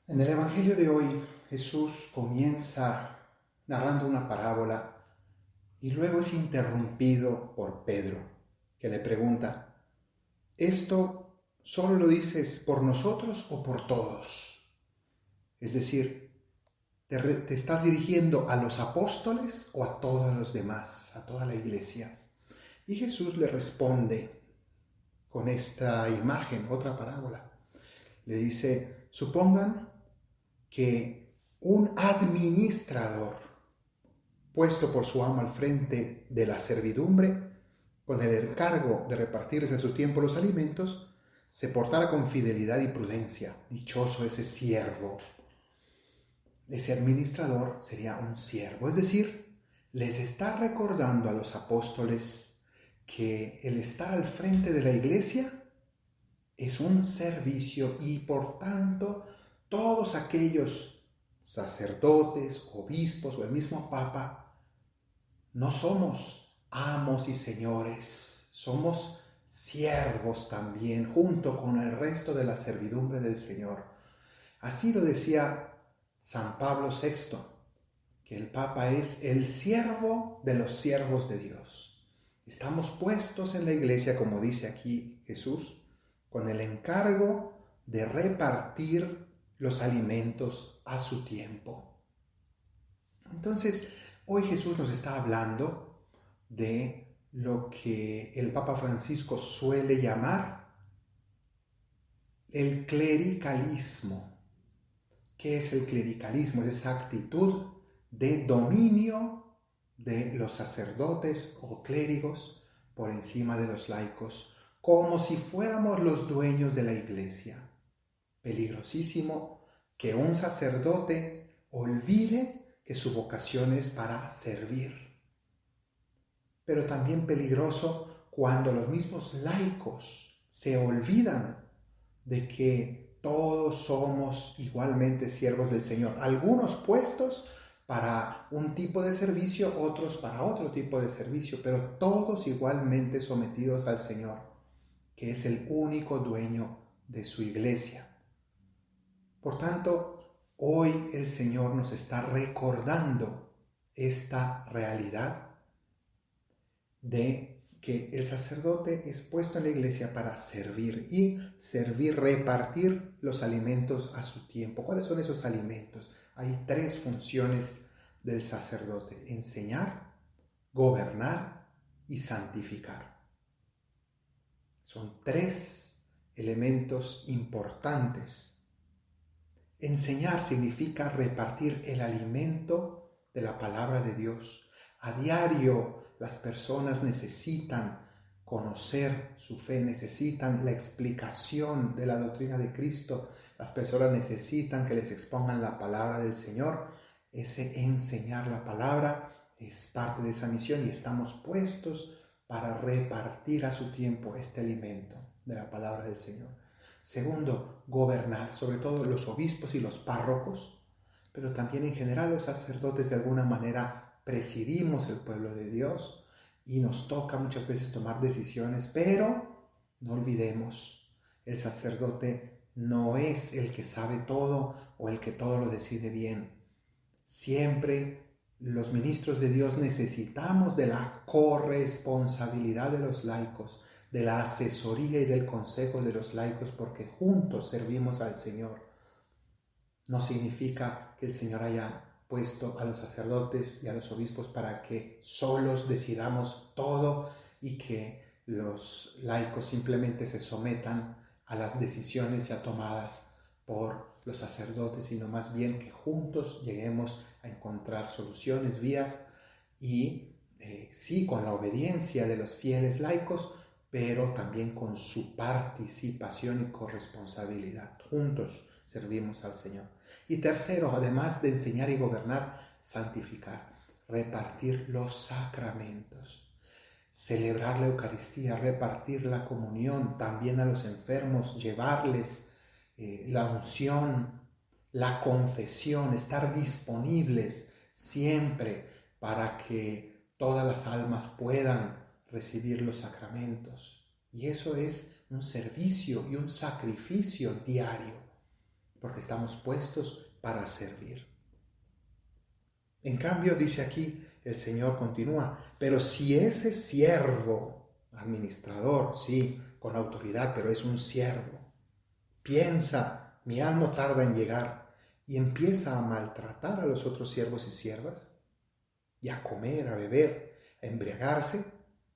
En el Evangelio de hoy, Jesús comienza narrando una parábola y luego es interrumpido por Pedro, que le pregunta: ¿esto solo lo dices por nosotros o por todos? Es decir, ¿te estás dirigiendo a los apóstoles o a todos los demás, a toda la iglesia? Y Jesús le responde con esta imagen, otra parábola. Le dice: supongan que un administrador, puesto por su amo al frente de la servidumbre, con el encargo de repartirles a su tiempo los alimentos, se portara con fidelidad y prudencia. Dichoso ese siervo. Ese administrador sería un siervo, es decir, les está recordando a los apóstoles que el estar al frente de la iglesia es un servicio y por tanto todos aquellos sacerdotes, obispos o el mismo Papa no somos amos y señores, somos siervos también junto con el resto de la servidumbre del Señor. Así lo decía San Pablo VI, que el Papa es el siervo de los siervos de Dios. Estamos puestos en la iglesia, como dice aquí Jesús, con el encargo de repartir los alimentos a su tiempo. Entonces, hoy Jesús nos está hablando de lo que el Papa Francisco suele llamar el clericalismo. ¿Qué es el clericalismo? Es esa actitud de dominio de los sacerdotes o clérigos por encima de los laicos, como si fuéramos los dueños de la iglesia. Peligrosísimo que un sacerdote olvide que su vocación es para servir. Pero también peligroso cuando los mismos laicos se olvidan de que todos somos igualmente siervos del Señor. Algunos puestos para un tipo de servicio, otros para otro tipo de servicio, pero todos igualmente sometidos al Señor, que es el único dueño de su iglesia. Por tanto, hoy el Señor nos está recordando esta realidad de que el sacerdote es puesto en la iglesia para servir y repartir los alimentos a su tiempo. ¿Cuáles son esos alimentos? Hay 3 funciones del sacerdote: enseñar, gobernar y santificar. Son 3 elementos importantes. Enseñar significa repartir el alimento de la palabra de Dios. A diario las personas necesitan conocer su fe, necesitan la explicación de la doctrina de Cristo. Las personas necesitan que les expongan la palabra del Señor. Ese enseñar la palabra es parte de esa misión y estamos puestos para repartir a su tiempo este alimento de la palabra del Señor. Segundo, gobernar, sobre todo los obispos y los párrocos, pero también en general los sacerdotes de alguna manera presidimos el pueblo de Dios y nos toca muchas veces tomar decisiones, pero no olvidemos, el sacerdote no es el que sabe todo o el que todo lo decide bien. Siempre los ministros de Dios necesitamos de la corresponsabilidad de los laicos, de la asesoría y del consejo de los laicos, porque juntos servimos al Señor. No significa que el Señor haya puesto a los sacerdotes y a los obispos para que solos decidamos todo y que los laicos simplemente se sometan a las decisiones ya tomadas por los sacerdotes, sino más bien que juntos lleguemos a encontrar soluciones, vías y sí, con la obediencia de los fieles laicos, pero también con su participación y corresponsabilidad. Juntos servimos al Señor. Y tercero, además de enseñar y gobernar, santificar, repartir los sacramentos, celebrar la Eucaristía, repartir la comunión, también a los enfermos, llevarles la unción, la confesión, estar disponibles siempre para que todas las almas puedan recibir los sacramentos. Y eso es un servicio y un sacrificio diario. porque estamos puestos para servir. En cambio, dice aquí, el Señor continúa, pero si ese siervo, administrador, sí, con autoridad, pero es un siervo, piensa, mi alma tarda en llegar, y empieza a maltratar a los otros siervos y siervas, y a comer, a beber, a embriagarse,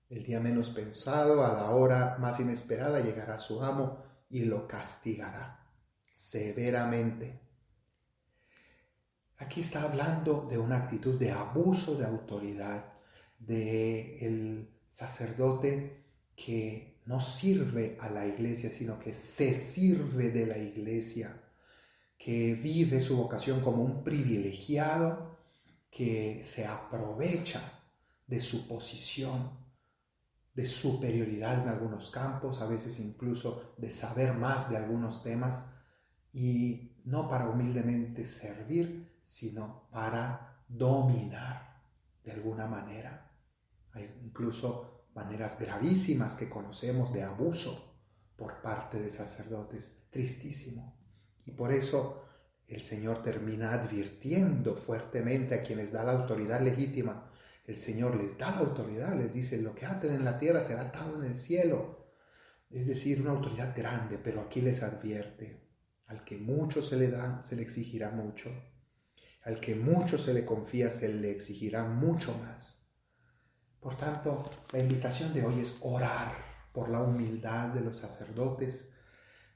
el día menos pensado, a la hora más inesperada, llegará su amo y lo castigará severamente. Aquí está hablando de una actitud de abuso de autoridad, de el sacerdote que no sirve a la iglesia, sino que se sirve de la iglesia, que vive su vocación como un privilegiado, que se aprovecha de su posición, de superioridad en algunos campos, a veces incluso de saber más de algunos temas, y no para humildemente servir, sino para dominar de alguna manera. Hay incluso maneras gravísimas que conocemos de abuso por parte de sacerdotes, tristísimo. Y por eso el Señor termina advirtiendo fuertemente a quienes da la autoridad legítima. El Señor les da la autoridad, les dice, lo que aten en la tierra será atado en el cielo. Es decir, una autoridad grande, pero aquí les advierte, al que mucho se le da, se le exigirá mucho. Al que mucho se le confía, se le exigirá mucho más. Por tanto, la invitación de hoy es orar por la humildad de los sacerdotes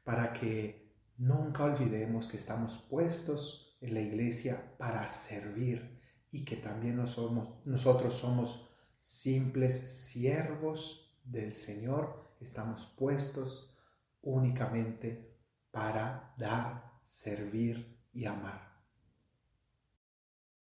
para que nunca olvidemos que estamos puestos en la iglesia para servir y que también nosotros somos simples siervos del Señor. Estamos puestos únicamente para dar, servir y amar.